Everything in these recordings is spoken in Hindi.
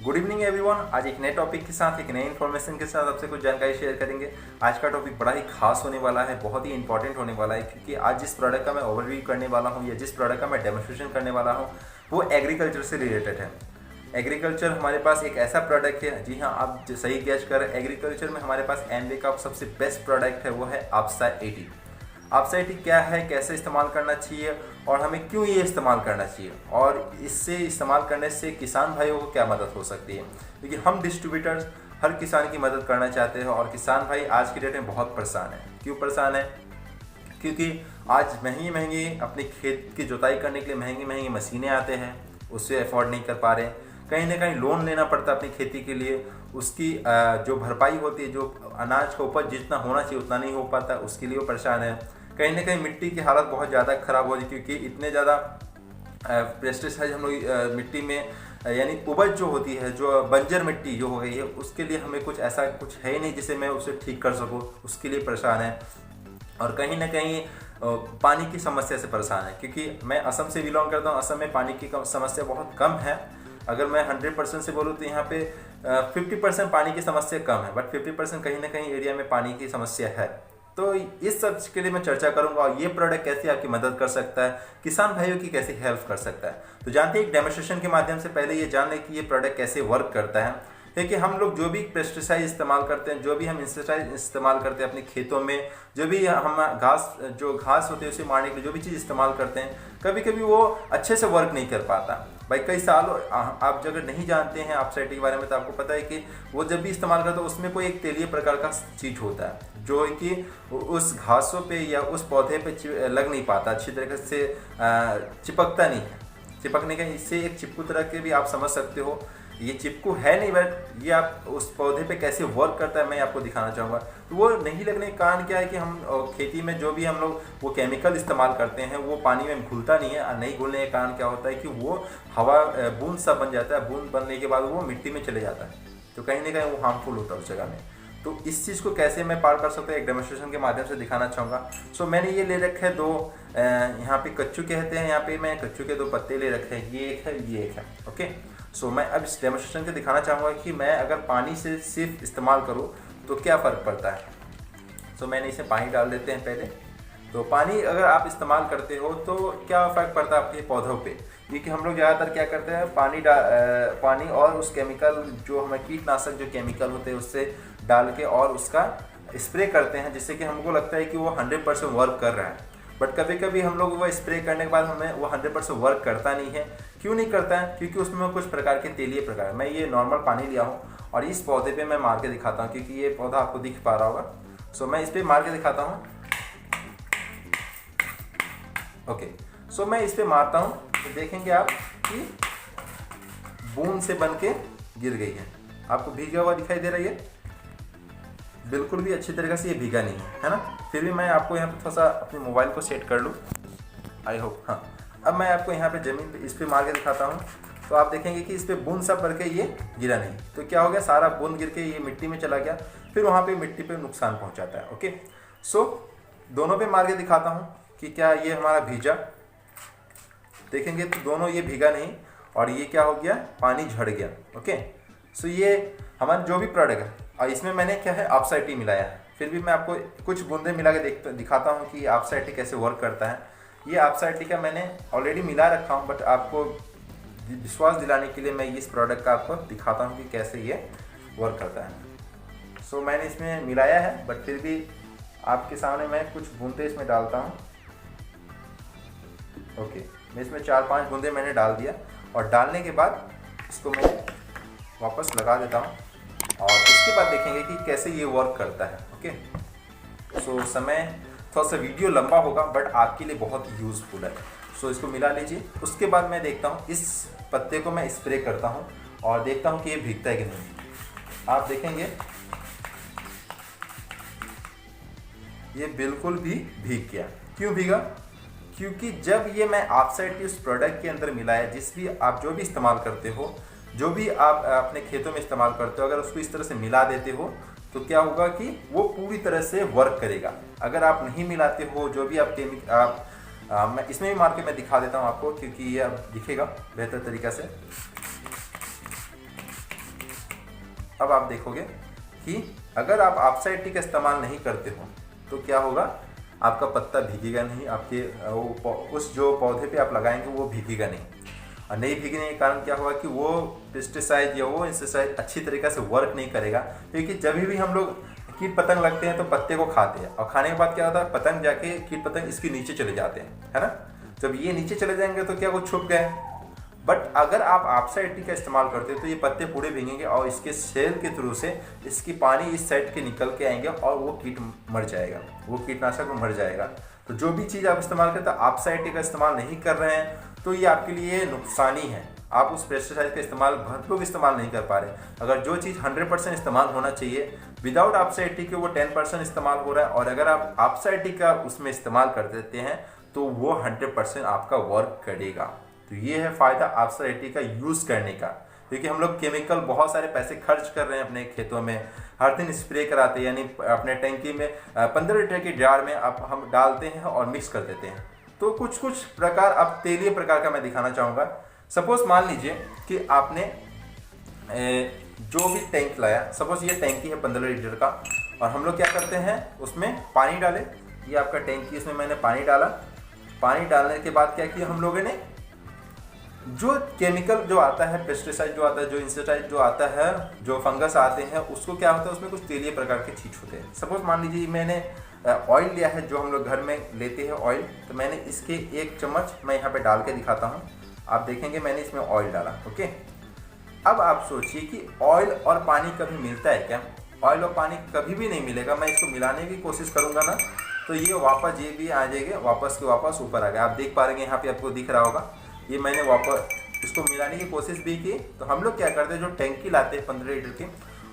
Good evening everyone. आज एक नए टॉपिक के साथ, एक नई इन्फॉर्मेशन के साथ आपसे कुछ जानकारी शेयर करेंगे। आज का टॉपिक बड़ा ही खास होने वाला है, बहुत ही इंपॉर्टेंट होने वाला है, क्योंकि आज जिस प्रोडक्ट का मैं ओवरव्यू करने वाला हूँ या जिस प्रोडक्ट का मैं डेमोन्स्ट्रेशन करने वाला हूँ वो एग्रीकल्चर से रिलेटेड है। एग्रीकल्चर हमारे पास एक ऐसा प्रोडक्ट है, जी हाँ आप सही गैस कर, एग्रीकल्चर में हमारे पास एमवे का सबसे बेस्ट प्रोडक्ट है, वो है आपसा 80। आपसा 80 क्या है, कैसे इस्तेमाल करना चाहिए और हमें क्यों ये इस्तेमाल करना चाहिए, और इससे इस्तेमाल करने से किसान भाइयों को क्या मदद हो सकती है। क्योंकि हम डिस्ट्रीब्यूटर्स हर किसान की मदद करना चाहते हैं और किसान भाई आज की डेट में बहुत परेशान है। क्यों परेशान है? क्योंकि आज महंगी महंगी अपने खेत की जुताई करने के लिए महंगी महंगी मशीनें आते हैं, उससे अफोर्ड नहीं कर पा रहे। कहीं ना कहीं लोन लेना पड़ता है अपनी खेती के लिए, उसकी जो भरपाई होती है, जो अनाज का उपज जितना होना चाहिए उतना नहीं हो पाता, उसके लिए वो परेशान है। कहीं ना कहीं मिट्टी की हालत बहुत ज़्यादा ख़राब हो रही है, क्योंकि इतने ज़्यादा पेस्टिसाइड हम लोग मिट्टी में, यानी उपज जो होती है, जो बंजर मिट्टी जो हो गई है, उसके लिए हमें कुछ ऐसा कुछ है ही नहीं जिसे मैं उसे ठीक कर सकूँ, उसके लिए परेशान है। और कहीं ना कहीं पानी की समस्या से परेशान है, क्योंकि मैं असम से बिलोंग करता हूँ। असम में पानी की समस्या बहुत कम है। अगर मैं 100% से बोलूँ तो यहाँ पे 50% पानी की समस्या कम है, बट 50% कहीं ना कहीं एरिया में पानी की समस्या है। तो इस सब के लिए मैं चर्चा करूंगा और ये प्रोडक्ट कैसे आपकी मदद कर सकता है, किसान भाइयों की कैसे हेल्प कर सकता है। तो जानते हैं एक डेमोन्स्ट्रेशन के माध्यम से पहले ये जान लें कि ये प्रोडक्ट कैसे वर्क करता है। देखिए, हम लोग जो भी पेस्टिसाइड इस्तेमाल करते हैं, जो भी हम इंसेक्टिसाइड इस्तेमाल करते हैं अपने खेतों में, जो भी हम घास होते हैं उसे मारने के लिए जो भी चीज़ इस्तेमाल करते हैं, कभी कभी वो अच्छे से वर्क नहीं कर पाता भाई। कई सालों आप अगर नहीं जानते हैं आपसा 80 के बारे में, तो आपको पता है कि वो जब भी इस्तेमाल करते हैं उसमें कोई एक तेलीय प्रकार का चीज होता है जो कि उस घासों पे या उस पौधे पे लग नहीं पाता, अच्छी तरीके से चिपकता नहीं है। चिपकने का इससे एक चिपकू तरह के भी आप समझ सकते हो। ये चिपकू है नहीं, बट ये आप उस पौधे पे कैसे वर्क करता है मैं आपको दिखाना चाहूँगा। तो वो नहीं लगने का कारण क्या है कि हम खेती में जो भी हम लोग वो केमिकल इस्तेमाल करते हैं वो पानी में घुलता नहीं है। और नहीं घुलने के कारण क्या होता है कि वो हवा बूंद सा बन जाता है, बूंद बनने के बाद वो मिट्टी में चले जाता है, तो कहीं ना कहीं वो हार्मफुल होता है उस जगह में। तो इस चीज़ को कैसे मैं पार कर सकता हूँ एक डेमोन्स्ट्रेशन के माध्यम से दिखाना चाहूँगा। सो मैंने ये ले रखे हैं दो, यहाँ पे कच्चू कहते हैं, यहाँ पे मैं कच्चू के 2 पत्ते ले रखे हैं, ये एक है ये एक है। ओके, सो मैं अब इस डेमोन्स्ट्रेशन के दिखाना चाहूँगा कि मैं अगर पानी से सिर्फ इस्तेमाल करूँ तो क्या फ़र्क पड़ता है। सो मैंने इसे पानी डाल देते हैं पहले। तो पानी अगर आप इस्तेमाल करते हो तो क्या फ़र्क पड़ता है आपके पौधों पे, क्योंकि हम लोग ज़्यादातर क्या करते हैं पानी और उस केमिकल जो हमें कीटनाशक जो केमिकल होते हैं उससे डाल के और उसका स्प्रे करते हैं, जिससे कि हमको लगता है कि वो 100% वर्क कर रहा है। बट कभी कभी हम लोग वो स्प्रे करने के बाद हमें वो 100% वर्क करता नहीं है। क्यों नहीं करता है? क्योंकि उसमें कुछ प्रकार के तेलीय प्रकार। मैं ये नॉर्मल पानी लिया हूँ और इस पौधे पे मैं मार के दिखाता हूँ, क्योंकि ये पौधा आपको दिख पा रहा होगा। सो मैं इस पर मार के दिखाता हूँ। ओके, सो मैं इस पर मारता हूँ तो देखेंगे आप कि बूंद से बन के गिर गई है। आपको भीगा हुआ दिखाई दे रही है? बिल्कुल भी अच्छी तरीके से ये भीगा नहीं है ना। फिर भी मैं आपको यहाँ पे थोड़ा सा अपने मोबाइल को सेट कर लूँ, आई होप। हाँ, अब मैं आपको यहाँ पे ज़मीन पे इस पर मार के दिखाता हूँ, तो आप देखेंगे कि इस पर बूंद सा पड़ के ये गिरा नहीं। तो क्या हो गया, सारा बूंद गिर के ये मिट्टी में चला गया, फिर वहाँ पे मिट्टी पे नुकसान पहुँचाता है। ओके, सो दोनों पे मार के दिखाता हूँ कि क्या ये हमारा भीजा। देखेंगे तो दोनों ये भीगा नहीं और ये क्या हो गया, पानी झड़ गया। ओके, सो ये हमारा जो भी प्रोडक्ट है और इसमें मैंने क्या है आपसा 80 मिलाया है। फिर भी मैं आपको कुछ बूंदे मिला के दिखाता हूँ कि आपसा 80 कैसे वर्क करता है। ये आपसा 80 का मैंने ऑलरेडी मिला रखा हूँ, बट आपको विश्वास दिलाने के लिए मैं इस प्रोडक्ट का आपको दिखाता हूँ कि कैसे ये वर्क करता है। सो मैंने इसमें मिलाया है, बट फिर भी आपके सामने मैं कुछ बूंदे इसमें डालता हूँ। ओके, मैं इसमें 4-5 बूंदे मैंने डाल दिया और डालने के बाद इसको मैं वापस लगा देता हूँ और उसके बाद देखेंगे कि कैसे ये वर्क करता है। ओके, सो समय थोड़ा सा वीडियो लंबा होगा बट आपके लिए बहुत यूज़फुल है। सो इसको मिला लीजिए। उसके बाद मैं देखता हूँ, इस पत्ते को मैं स्प्रे करता हूँ और देखता हूँ कि ये भीगता है कि नहीं। आप देखेंगे ये बिल्कुल भी भीग गया। क्यों भीगा? क्योंकि जब ये मैं आपसा 80 उस प्रोडक्ट के अंदर मिलाया, जिस भी आप जो भी इस्तेमाल करते हो, जो भी आप अपने खेतों में इस्तेमाल करते हो, अगर उसको इस तरह से मिला देते हो तो क्या होगा कि वो पूरी तरह से वर्क करेगा। अगर आप नहीं मिलाते हो, जो भी आप मैं इसमें भी मार के मैं दिखा देता हूँ आपको, क्योंकि ये अब दिखेगा बेहतर तरीक़ा से। अब आप देखोगे कि अगर आप आपसाइड टी का इस्तेमाल नहीं करते हो तो क्या होगा, आपका पत्ता भीगेगा नहीं, आपके उस जो पौधे पे आप लगाएंगे वो भीगेगा नहीं। और नहीं भीगने के कारण क्या होगा कि वो पेस्टिसाइड या वो इंसेक्टिसाइड अच्छी तरीक़े से वर्क नहीं करेगा, क्योंकि जब भी हम लोग कीट पतंग लगते हैं तो पत्ते को खाते हैं, और खाने के बाद क्या होता है, पतंग जाके कीट पतंग इसके नीचे चले जाते हैं, है ना। जब ये नीचे चले जाएंगे तो क्या वो छुप गए। बट अगर आप आपसाइड टी का इस्तेमाल करते हो तो ये पत्ते पूरे भीगेंगे और इसके सेल के थ्रू से इसकी पानी इस साइड के निकल के आएंगे और वो कीट मर जाएगा, वो कीटनाशक मर जाएगा। तो जो भी चीज़ आप इस्तेमाल करते हैं आपसाइड टी का इस्तेमाल नहीं कर रहे हैं तो ये आपके लिए नुकसानी है। आप उस पेस्टिसाइड का इस्तेमाल भरपूर इस्तेमाल नहीं कर पा रहे। अगर जो चीज़ 100% इस्तेमाल होना चाहिए विदाउट आपसाइड टी के वो 10% इस्तेमाल हो रहा है, और अगर आप आपसाइड टी का उसमें इस्तेमाल कर देते हैं तो वो 100% आपका वर्क करेगा। तो ये है फ़ायदा आपसाइड टी का यूज़ करने का, क्योंकि हम लोग केमिकल बहुत सारे पैसे खर्च कर रहे हैं अपने खेतों में, हर दिन स्प्रे कराते हैं, यानी अपने टंकी में 15 लीटर की जार में अब हम डालते हैं और मिक्स कर देते हैं। तो कुछ कुछ प्रकार अब तेलीय प्रकार का मैं दिखाना चाहूँगा। सपोज मान लीजिए कि आपने जो भी टैंक लाया, सपोज ये टैंकी है 15 लीटर का, और हम लोग क्या करते हैं उसमें पानी डाले। ये आपका टैंकी, इसमें मैंने पानी डाला। पानी डालने के बाद क्या किया हम लोगों ने, जो केमिकल जो आता है, पेस्टिसाइड जो आता है, जो इंसेक्टिसाइड जो आता है, जो फंगस आते हैं, उसको क्या होता है उसमें कुछ तेलीय प्रकार के चीज होते हैं। सपोज मान लीजिए मैंने ऑयल लिया है, जो हम लोग घर में लेते हैं ऑयल, तो मैंने इसके 1 चम्मच मैं यहाँ पे डाल के दिखाता हूँ। आप देखेंगे मैंने इसमें ऑयल डाला। ओके, अब आप सोचिए कि ऑयल और पानी कभी मिलता है क्या? ऑयल और पानी कभी भी नहीं मिलेगा। मैं इसको मिलाने की कोशिश करूँगा ना तो ये वापस ये भी आ जाएगा, वापस के वापस ऊपर आ गया। आप देख पा रहे हैं यहाँ पे आपको दिख रहा होगा, ये मैंने वापस इसको मिलाने की कोशिश भी की। तो हम लोग क्या करते हैं, जो टैंकी लाते हैं 15 लीटर की,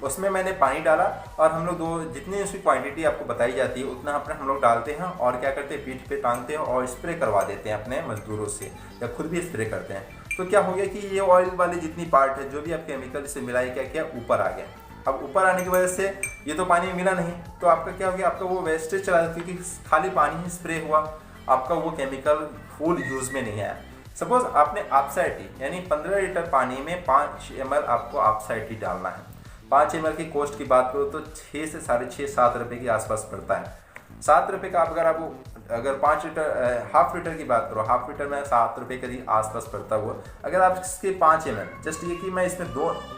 उसमें मैंने पानी डाला और हम लोग जितनी उसकी क्वांटिटी आपको बताई जाती है उतना अपने हम लोग डालते हैं, और क्या करते हैं पीठ पे टांगते हैं और स्प्रे करवा देते हैं अपने मजदूरों से, या खुद भी स्प्रे करते हैं। तो क्या हो गया कि ये ऑयल वाली जितनी पार्ट है, जो भी आप केमिकल से मिलाई, क्या किया ऊपर आ गया। अब ऊपर आने की वजह से ये तो पानी में मिला नहीं, तो आपका क्या हो गया, आपका वो वेस्टेज चला जाता, क्योंकि खाली पानी ही स्प्रे हुआ, आपका वो केमिकल फुल यूज़ में नहीं आया। सपोज आपने आपसाइड टी यानी 15 लीटर पानी में 5 ml आपको आपसाइड टी डालना है। 5 ml की कॉस्ट की बात करो तो 6 से 6.5 7 रुपये के आसपास पड़ता है। 7 रुपये का अगर 5 लीटर हाफ लीटर की बात करो, हाफ लीटर में 7 रुपये के आसपास पड़ता हुआ। अगर आप इसके 5 ml, जस्ट ये कि मैं इसमें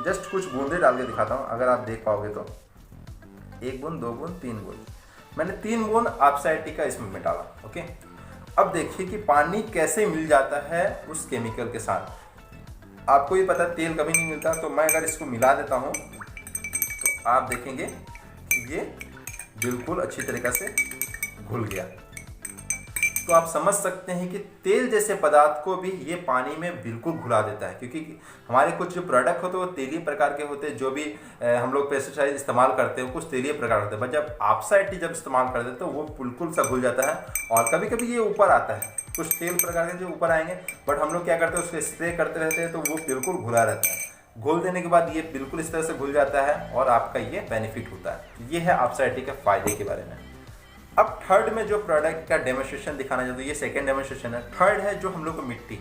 जस्ट कुछ बूंदे डाल के दिखाता हूँ, अगर आप देख पाओगे तो 1 बूंद 2 बूंद 3 बूंद, मैंने 3 बूंद आपसाइड टी का इसमें डाला। ओके, अब देखिए कि पानी कैसे मिल जाता है उस केमिकल के साथ। आपको ये पता तेल कभी नहीं मिलता, तो मैं अगर इसको मिला देता हूँ तो आप देखेंगे कि ये बिल्कुल अच्छी तरीक़े से घुल गया। तो आप समझ सकते हैं कि तेल जैसे पदार्थ को भी ये पानी में बिल्कुल घुला देता है, क्योंकि हमारे कुछ जो प्रोडक्ट होते हैं वो तेलीय प्रकार के होते हैं। जो भी हम लोग पेस्टिसाइड इस्तेमाल करते हैं कुछ तेलीय प्रकार होते हैं, बट जब आपसाइड टी जब इस्तेमाल करते हैं तो वो बिल्कुल सा घुल जाता है। और कभी कभी ये ऊपर आता है, कुछ तेल प्रकार के जो ऊपर आएंगे, बट हम लोग क्या करते हैं उसको स्प्रे करते रहते हैं तो वो बिल्कुल घुला रहता है। घोल देने के बाद ये बिल्कुल इस तरह से घुल जाता है और आपका ये बेनिफिट होता है। ये है आपसाइड टी के फायदे के बारे में। अब थर्ड में जो प्रोडक्ट का डेमोन्स्ट्रेशन दिखाना चाहता हूँ, ये सेकंड डेमोन्स्ट्रेशन है। थर्ड है जो हम लोग को मिट्टी।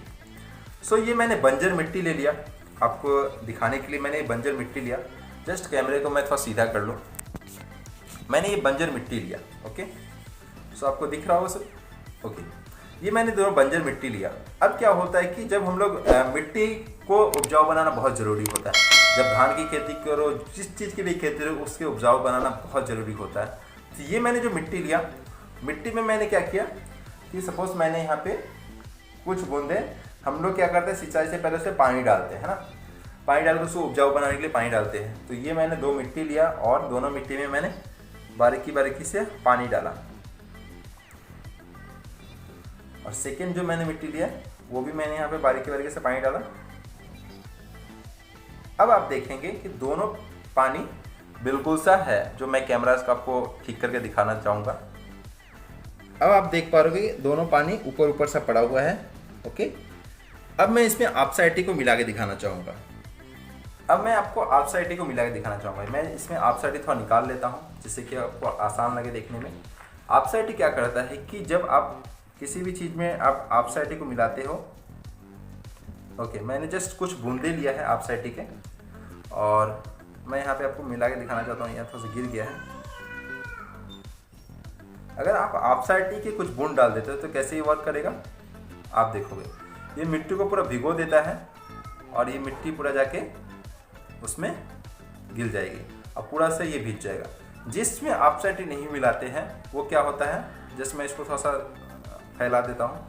सो ये मैंने बंजर मिट्टी ले लिया, आपको दिखाने के लिए मैंने ये बंजर मिट्टी लिया। जस्ट कैमरे को मैं थोड़ा सीधा कर लूँ, मैंने ये बंजर मिट्टी लिया। ओके, सो आपको दिख रहा होगा सर। ओके, ये मैंने दोनों बंजर मिट्टी लिया। अब क्या होता है कि जब हम लोग मिट्टी को उपजाऊ बनाना बहुत ज़रूरी होता है। जब धान की खेती करो, जिस चीज़ की भी खेती करो, उसके उपजाऊ बनाना बहुत ज़रूरी होता है। तो ये मैंने जो मिट्टी लिया, मिट्टी में मैंने क्या किया कि सपोज मैंने यहाँ पे कुछ बूंदे, हम लोग क्या करते हैं सिंचाई से पहले से पानी डालते हैं, है ना, पानी डाल के उसको उपजाऊ बनाने के लिए पानी डालते हैं। तो ये मैंने 2 मिट्टी लिया और दोनों मिट्टी में मैंने बारीकी से पानी डाला। और सेकेंड जो मैंने मिट्टी लिया वो भी मैंने यहाँ पे बारीकी से पानी डाला। अब आप देखेंगे कि दोनों पानी बिल्कुल सा है, जो मैं कैमरा का आपको ठीक करके दिखाना चाहूँगा। अब आप देख पा रहे हो दोनों पानी ऊपर सा पड़ा हुआ है। ओके, अब मैं इसमें आपसाइड टी को मिला के दिखाना चाहूँगा। अब मैं आपको आपसाइड टी को मिला के दिखाना चाहूँगा। मैं इसमें आपसाइड टी थोड़ा निकाल लेता हूँ जिससे कि आपको आसान लगे देखने में। आपसाइड टी क्या करता है कि जब आप किसी भी चीज़ में आप आपसाइड टी को मिलाते हो, ओके, मैंने जस्ट कुछ बूंदे लिया है आपसाइड टी के, और मैं यहाँ पे आपको मिला के दिखाना चाहता हूँ, यहाँ थोड़ा सा गिर गया है। अगर आप ऑक्साइड टी के कुछ बूंद डाल देते हो तो कैसे ये वर्क करेगा आप देखोगे। ये मिट्टी को पूरा भिगो देता है और ये मिट्टी पूरा जाके उसमें गिर जाएगी और पूरा से ये भीग जाएगा। जिसमें ऑक्साइड टी नहीं मिलाते हैं वो क्या होता है, जैसे मैं इसको थोड़ा सा फैला देता हूँ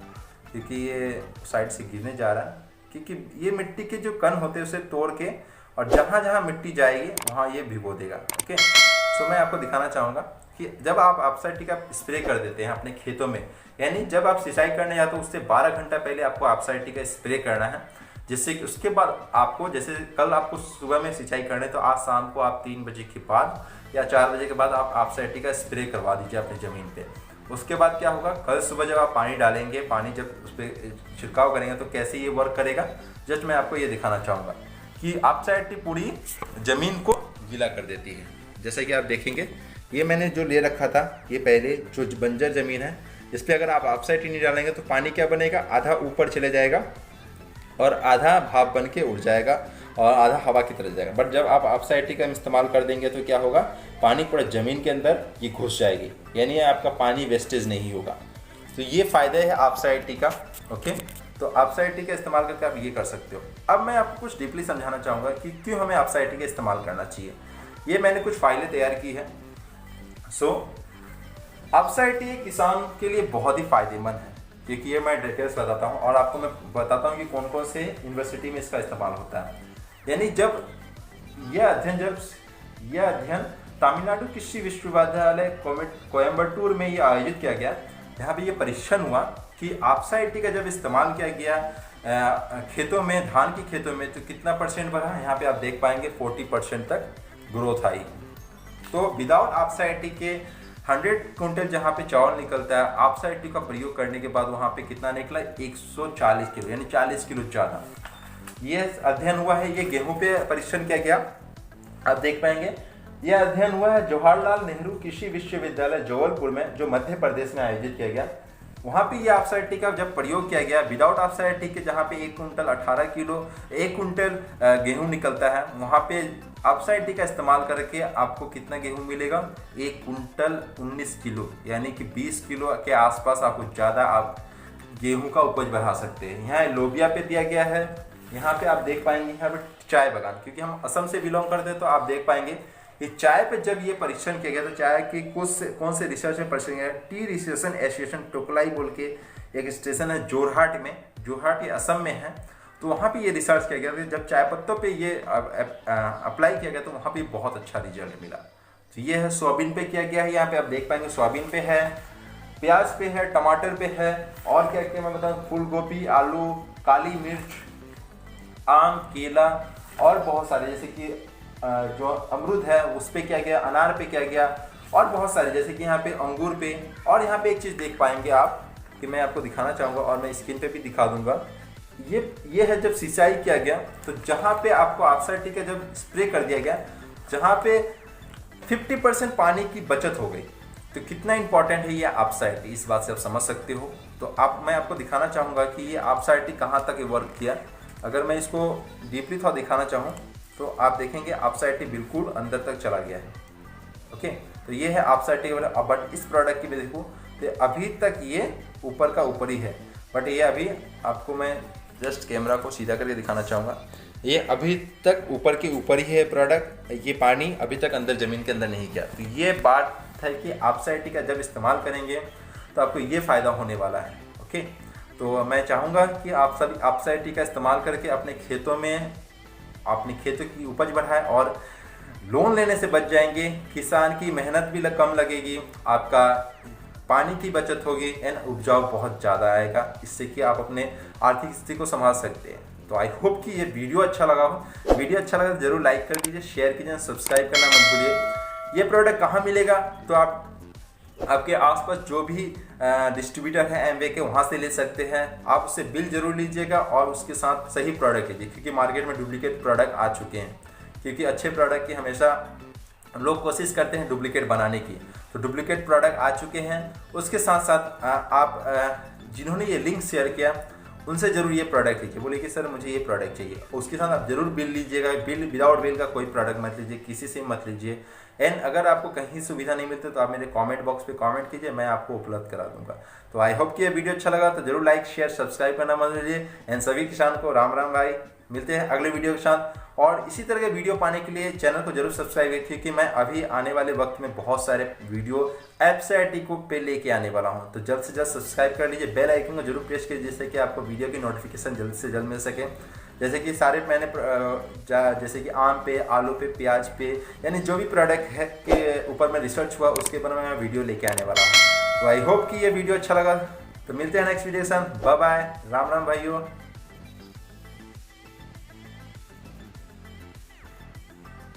क्योंकि ये साइड से गिरने जा रहा है, क्योंकि ये मिट्टी के जो कण होते हैं उसे तोड़ के और जहाँ जहाँ मिट्टी जाएगी वहाँ ये भिगो देगा। ओके, सो मैं आपको दिखाना चाहूँगा कि जब आप ऑक्साइड टी का स्प्रे कर देते हैं अपने खेतों में, यानी जब आप सिंचाई करने जाते हो उससे 12 घंटा पहले आपको ऑक्साइड टी का स्प्रे करना है, जिससे कि उसके बाद आपको, जैसे कल आपको सुबह में सिंचाई करने तो आज शाम को आप 3 बजे के बाद या 4 बजे के बाद आप ऑक्साइड टी का स्प्रे करवा दीजिए अपनी ज़मीन पे। उसके बाद क्या होगा, कल सुबह जब आप पानी डालेंगे, पानी जब उस पर छिड़काव करेंगे तो कैसे ये वर्क करेगा, जस्ट मैं आपको ये दिखाना चाहूँगा कि ऑक्साइड टी पूरी ज़मीन को गीला कर देती है। जैसे कि आप देखेंगे ये मैंने जो ले रखा था, ये पहले जो बंजर ज़मीन है इस पर अगर आप ऑक्साइड टी नहीं डालेंगे तो पानी क्या बनेगा, आधा ऊपर चले जाएगा और आधा भाप बन के उड़ जाएगा और आधा हवा की तरह जाएगा। बट जब आप ऑक्साइड टी का इस्तेमाल कर देंगे तो क्या होगा, पानी पूरा ज़मीन के अंदर ये घुस जाएगी, यानी आपका पानी वेस्टेज नहीं होगा। तो ये फ़ायदे है ऑक्साइड टी का। ओके, तो ऑक्साइड टी का इस्तेमाल करके आप ये कर सकते हो। अब मैं आपको कुछ डीपली समझाना चाहूँगा कि क्यों हमें ऑक्साइड टी का इस्तेमाल करना चाहिए। ये मैंने कुछ फाइलें तैयार की है। सो ऑक्साइड टी किसान के लिए बहुत ही फायदेमंद है, क्योंकि ये मैं डिटेल्स बताता हूँ और आपको मैं बताता हूँ कि कौन कौन से यूनिवर्सिटी में इसका इस्तेमाल होता है। यानी जब यह अध्ययन तमिलनाडु कृषि विश्वविद्यालय कोयम्बटूर में ये आयोजित किया गया। यहाँ पे ये परीक्षण हुआ कि ऑक्साइड टी का जब इस्तेमाल किया गया खेतों में, धान की खेतों में, तो कितना % बढ़ा। यहाँ पे आप देख पाएंगे 40% तक ग्रोथ आई। तो विदाउट ऑक्साइड टी के 100 क्विंटल जहाँ पे चावल निकलता है, ऑक्साइड टी का प्रयोग करने के बाद वहाँ पे कितना निकला, 140 किलो, यानी 40 किलो ज़्यादा। ये अध्ययन हुआ है, ये गेहूं पे परीक्षण किया गया। आप देख पाएंगे यह अध्ययन हुआ है जवाहरलाल नेहरू कृषि विश्वविद्यालय जबलपुर में, जो मध्य प्रदेश में आयोजित किया गया। वहाँ पे ये ऑक्साइड टी का जब प्रयोग किया गया विदाउट ऑक्साइड टी के, जहाँ पे 1 कुंटल 18 किलो 1 कुंटल गेहूं निकलता है, वहाँ पे ऑक्साइड टी का इस्तेमाल करके आपको कितना गेहूं मिलेगा, 1 कुंटल 19 किलो, यानी कि 20 किलो के आसपास आपको ज़्यादा आप गेहूं का उपज बढ़ा सकते हैं। यहाँ लोबिया पे दिया गया है। यहाँ पे आप देख पाएंगे, यहाँ पे चाय बागान, क्योंकि हम असम से बिलोंग करते हैं तो आप देख पाएंगे कि चाय पे जब ये परीक्षण किया गया तो चाय की कौन से रिसर्च में परीक्षण किया गया, टी रिसर्च एसोसिएशन टोकलाई बोल के एक स्टेशन है जोरहाट में, जोरहाट ये असम में है। तो वहाँ पे ये रिसर्च किया गया कि जब चाय पत्तों पे ये अप्लाई किया गया तो वहाँ पे बहुत अच्छा रिजल्ट मिला। तो ये है सोयाबीन पे किया गया है। यहाँ पे आप देख पाएंगे सोयाबीन पे है, प्याज पे है, टमाटर पे है, और क्या क्या मैं बताऊँ, फूल गोभी, आलू, काली मिर्च, आम, केला और बहुत सारे, जैसे कि जो अमरूद है उस पे किया गया, अनार पे किया गया और बहुत सारे, जैसे कि यहाँ पे अंगूर पे। और यहाँ पे एक चीज़ देख पाएंगे आप कि मैं आपको दिखाना चाहूँगा और मैं स्क्रीन पे भी दिखा दूंगा। ये है जब सिंचाई किया गया तो जहाँ पे आपको ऑक्साइड टी का जब स्प्रे कर दिया गया, जहाँ पे 50% पानी की बचत हो गई। तो कितना इंपॉर्टेंट है ये ऑक्साइड टी, इस बात से आप समझ सकते हो। तो मैं आपको दिखाना चाहूँगा कि ये ऑक्साइड टी कहाँ तक वर्क किया। अगर मैं इसको डीपली थोड़ा दिखाना चाहूँ तो आप देखेंगे ऑक्साइड टी बिल्कुल अंदर तक चला गया है। ओके, तो ये है ऑक्साइड टी वाला। बट इस प्रोडक्ट की भी देखो तो अभी तक ये ऊपर का ऊपर ही है, बट ये अभी आपको मैं जस्ट कैमरा को सीधा करके दिखाना चाहूँगा, ये अभी तक ऊपर के ऊपर ही है प्रोडक्ट। ये पानी अभी तक अंदर ज़मीन के अंदर नहीं गया। तो ये बात है कि ऑक्साइड टी का जब इस्तेमाल करेंगे तो आपको ये फ़ायदा होने वाला है। ओके, तो मैं चाहूँगा कि आप सभी ऑक्साइड टी का इस्तेमाल करके अपने खेतों में अपने खेतों की उपज बढ़ाएं और लोन लेने से बच जाएंगे। किसान की मेहनत भी कम लगेगी, आपका पानी की बचत होगी एंड उपजाऊ बहुत ज़्यादा आएगा। इससे कि आप अपने आर्थिक स्थिति को संभाल सकते हैं। तो आई होप कि ये वीडियो अच्छा लगा हो। वीडियो अच्छा लगा तो जरूर लाइक कर दीजिए, शेयर कीजिए, सब्सक्राइब करना मत भूलिए। ये प्रोडक्ट कहाँ मिलेगा, तो आप आपके आसपास जो भी डिस्ट्रीब्यूटर है एमवे के, वहाँ से ले सकते हैं। आप उससे बिल जरूर लीजिएगा और उसके साथ सही प्रोडक्ट लीजिए, क्योंकि मार्केट में डुप्लीकेट प्रोडक्ट आ चुके हैं। क्योंकि अच्छे प्रोडक्ट की हमेशा लोग कोशिश करते हैं डुप्लीकेट बनाने की, तो डुप्लीकेट प्रोडक्ट आ चुके हैं। उसके साथ साथ आप जिन्होंने ये लिंक शेयर किया उनसे जरूर ये प्रोडक्ट लीजिए। बोले कि सर मुझे ये प्रोडक्ट चाहिए, उसके साथ आप जरूर बिल लीजिएगा। बिल विदाउट बिल का कोई प्रोडक्ट मत लीजिए, किसी से मत लीजिए। एंड अगर आपको कहीं सुविधा नहीं मिलती तो आप मेरे कमेंट बॉक्स पे कमेंट कीजिए, मैं आपको उपलब्ध करा दूंगा। तो आई होप कि ये वीडियो अच्छा लगा तो जरूर लाइक शेयर सब्सक्राइब करना मत भूलिए। एंड सभी किसान को राम राम भाई, मिलते हैं अगले वीडियो के साथ। और इसी तरह के वीडियो पाने के लिए चैनल को जरूर सब्सक्राइब करिए, क्योंकि मैं अभी आने वाले वक्त में बहुत सारे वीडियो एफसीआईटी को पे लेके आने वाला हूं। तो जल्द से जल्द सब्सक्राइब कर लीजिए, बेल आइकन को जरूर प्रेस कीजिए, जिससे कि आपको वीडियो की नोटिफिकेशन जल्द से जल्द मिल सके। जैसे कि सारे मैंने जैसे कि आम पे, आलू पे, प्याज पे, यानी जो भी प्रोडक्ट है के ऊपर में रिसर्च हुआ उसके ऊपर मैं वीडियो लेके आने वाला हूँ। तो आई होप कि ये वीडियो अच्छा लगा। तो मिलते हैं नेक्स्ट वीडियो के साथ। बाय बाय, राम राम भाइयों।